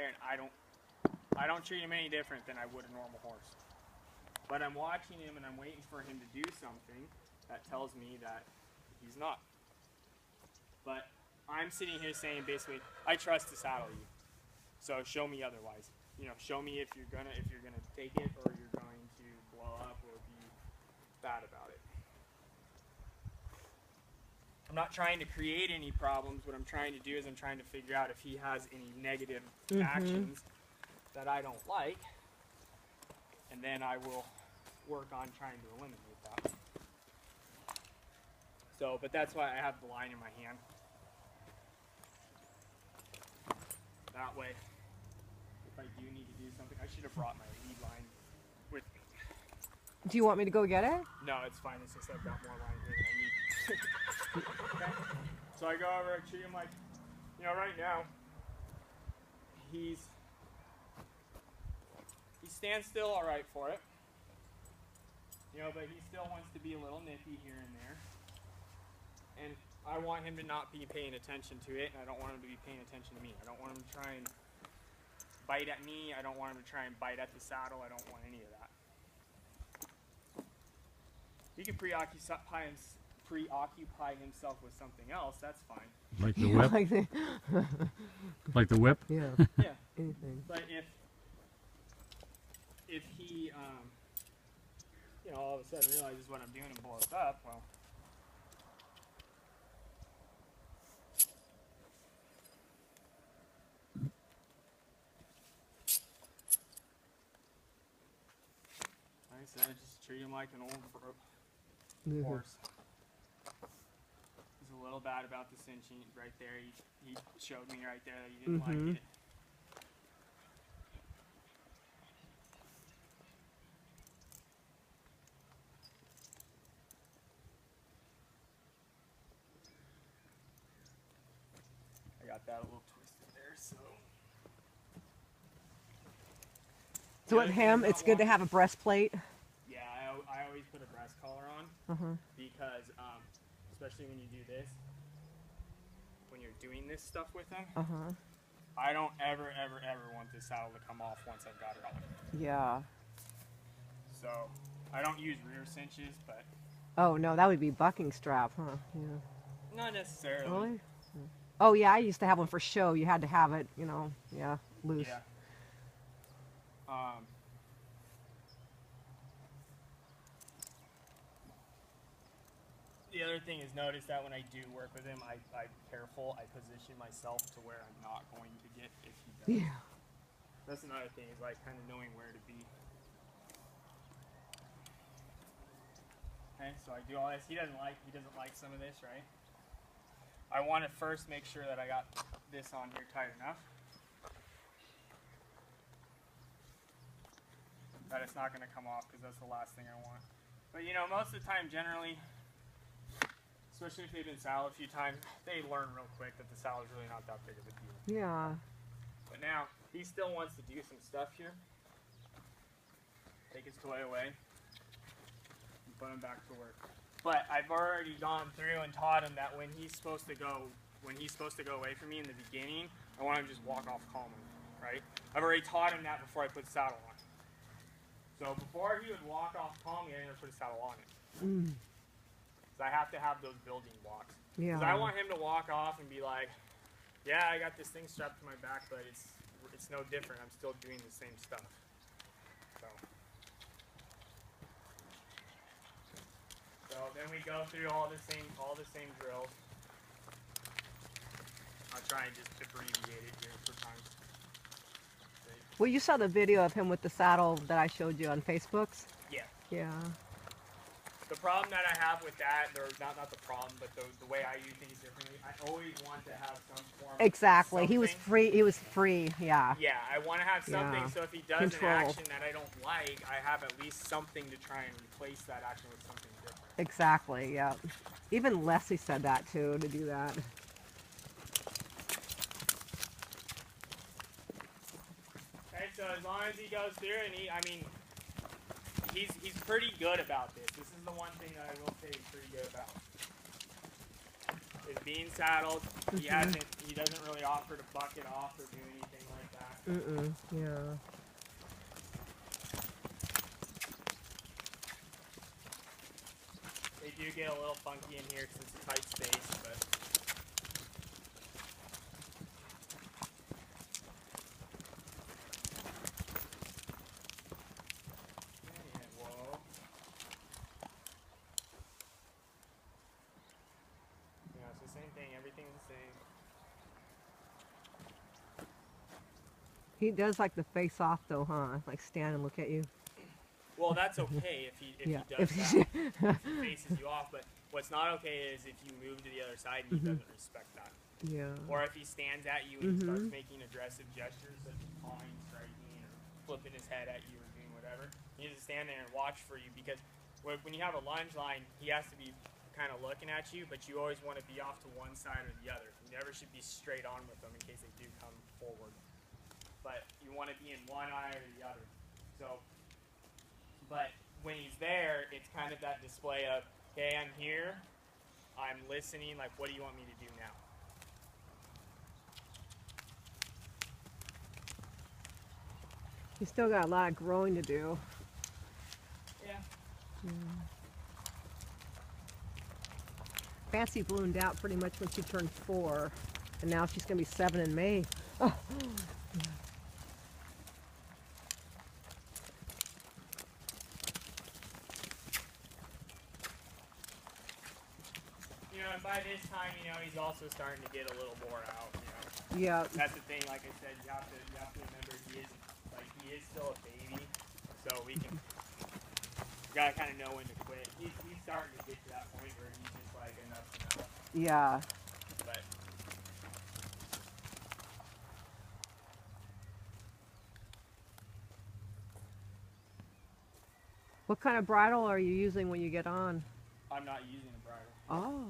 there, and I don't treat him any different than I would a normal horse. But I'm watching him and I'm waiting for him to do something that tells me that he's not. But I'm sitting here saying basically, I trust to saddle you. So show me otherwise. You know, show me if you're gonna take it or you're going to blow up or be bad about it. I'm not trying to create any problems. What I'm trying to do is I'm trying to figure out if he has any negative actions that I don't like, and then I will work on trying to eliminate that. So, but that's why I have the line in my hand. That way, if I do need to do something, I should have brought my lead line with me. Do you want me to go get it? No, it's fine. It's just I've got more line here than I need. Okay? So I go over, I treat him like, you know, right now, he stands still all right for it. You know, but he still wants to be a little nippy here and there. And I want him to not be paying attention to it, and I don't want him to be paying attention to me. I don't want him to try and bite at me. I don't want him to try and bite at the saddle. I don't want any of that. He can preoccupy himself with something else. That's fine. Like the whip? Like the whip? Yeah. Yeah. Anything. But if he, you know, all of a sudden realizes what I'm doing and blows up, well. Like I said, just treat him like an old horse. He's a little bad about the cinching right there. He showed me right there that he didn't like it. I got that a little twisted there, so. So with him, it's good to have a breastplate. Yeah, I always put a breast collar on because, especially when you do this, when you're doing this stuff with them, I don't ever want this saddle to come off once I've got it on. Yeah. So I don't use rear cinches, but. Oh no, that would be bucking strap, huh? Yeah. Not necessarily. Really? Oh yeah, I used to have one for show. You had to have it, you know, yeah, loose. Yeah. The other thing is notice that when I do work with him, I'm careful. I position myself to where I'm not going to get if he does. Yeah. That's another thing is like kind of knowing where to be. Okay, so I do all this. He doesn't like some of this, right? I want to first make sure that I got this on here tight enough that it's not going to come off, because that's the last thing I want. But you know, most of the time, generally, especially if they've been saddled a few times, they learn real quick that the saddle is really not that big of a deal. Yeah. But now, he still wants to do some stuff here. Take his toy away and put him back to work. But I've already gone through and taught him that when he's supposed to go away from me in the beginning, I want him to just walk off calmly, right? I've already taught him that before I put the saddle on. So before he would walk off calmly, I never put a saddle on it. So I have to have those building blocks. Yeah. Because I want him to walk off and be like, yeah, I got this thing strapped to my back, but it's no different. I'm still doing the same stuff. So then we go through all the same drills. I'll try and just abbreviate it here for time. Well, you saw the video of him with the saddle that I showed you on Facebook's? Yeah. Yeah. The problem that I have with that, or not the problem, but the way I use things differently, I always want to have some form of Exactly. something. He was free, yeah. Yeah, I want to have something, Yeah. so if he does Control. an action that I don't like, I have at least something to try and replace that action with something different. Exactly, yeah. Even Leslie said that too, to do that. Okay, so as long as he goes through and he's pretty good about this. This is the one thing that I will say he's pretty good about. Is being saddled. He doesn't really offer to buck it off or do anything like that. Yeah. They do get a little funky in here because it's a tight space, but whoa. Yeah, it's the same thing. Everything's the same. He does like the face off though, huh? Like stand and look at you. Well, that's okay if he Yeah. does that. If he faces you off, but what's not okay is if you move to the other side and he doesn't respect that. Yeah. Or if he stands at you and starts making aggressive gestures, such as pawing, striking, or flipping his head at you or doing whatever, he needs to stand there and watch for you, because when you have a lunge line, he has to be kind of looking at you, but you always want to be off to one side or the other. You never should be straight on with them in case they do come forward. But you want to be in one eye or the other. So, but when he's there, it's kind of that display of, okay, I'm here, I'm listening, like, what do you want me to do now? He's still got a lot of growing to do. Yeah. Fancy ballooned out pretty much when she turned 4, and now she's gonna be 7 in May. Oh. You know, and by this time, you know, he's also starting to get a little more out, you know. Yeah. That's the thing, like I said, you have to remember he is still a baby, so we gotta kind of know when to quit. He's starting to get to that point where he's just like, enough's enough. Yeah. But What kind of bridle are you using when you get on? I'm not using a bridle. Oh.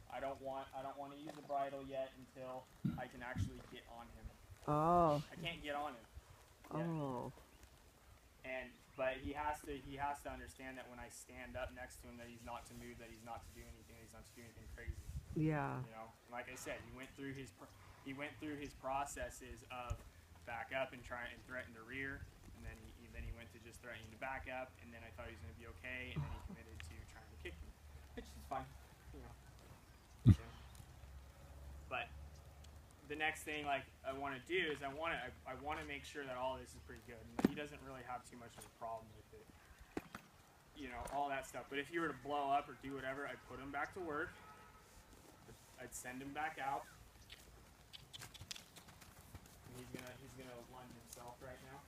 I don't want to use a bridle yet until I can actually get on him. Oh. I can't get on him yet. Oh. But he has to understand that when I stand up next to him, that he's not to move, that he's not to do anything, that he's not to do anything crazy. Yeah. You know, like I said, he went through his processes of back up and try and threaten to rear, and then he went to just threatening to back up, and then I thought he was going to be okay, and then he committed to trying to kick me, which is fine, you know. But the next thing, like, I want to do is I want to make sure that all this is pretty good, and he doesn't really have too much of a problem with it, you know, all that stuff. But if you were to blow up or do whatever, I'd put him back to work. I'd send him back out. And he's gonna lunge himself right now.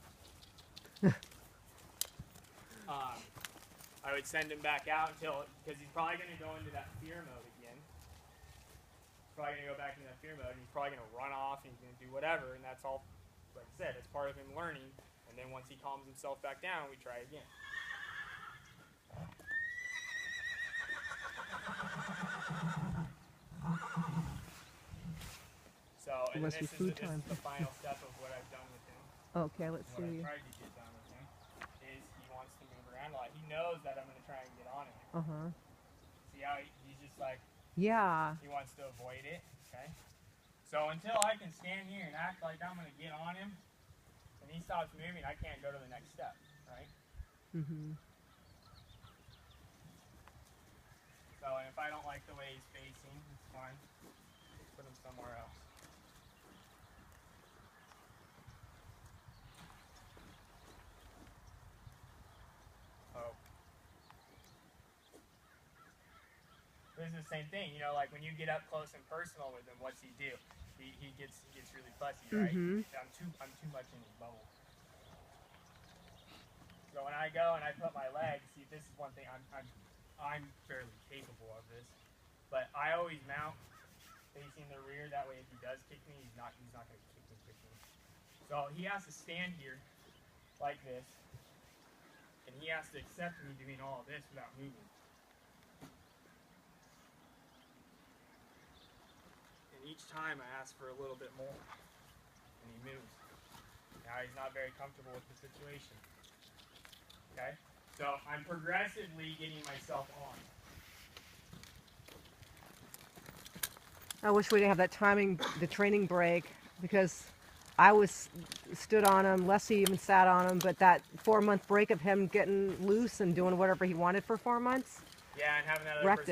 I would send him back out because he's probably gonna go into that fear mode again. Probably gonna go back into that fear mode, and he's probably gonna run off and he's gonna do whatever, and that's all. Like I said, it's part of him learning. And then once he calms himself back down, we try again. So, and this is the final step of what I've done with him. Okay, let's see. What I tried to get done with him is he wants to move around a lot. He knows that I'm going to try and get on him. See how he's just like, yeah. He wants to avoid it, okay? So until I can stand here and act like I'm going to get on him, and he stops moving, I can't go to the next step, right? So if I don't like the way he's facing, it's fine. Put him somewhere else. Oh. This is the same thing, you know, like when you get up close and personal with him, what's he do? He gets really fussy, right? I'm too much in his bubble. So when I go and I put my legs, see, this is one thing I'm fairly capable of this, but I always mount facing the rear. That way, if he does kick me, he's not going to kick me. So he has to stand here like this, and he has to accept me doing all of this without moving. And each time I ask for a little bit more, and he moves. Now he's not very comfortable with the situation. Okay? So I'm progressively getting myself on. I wish we didn't have that the training break, because I was stood on him. Leslie even sat on him. But that 4-month break of him getting loose and doing whatever he wanted for 4 months Yeah, and having that other wrecked person it.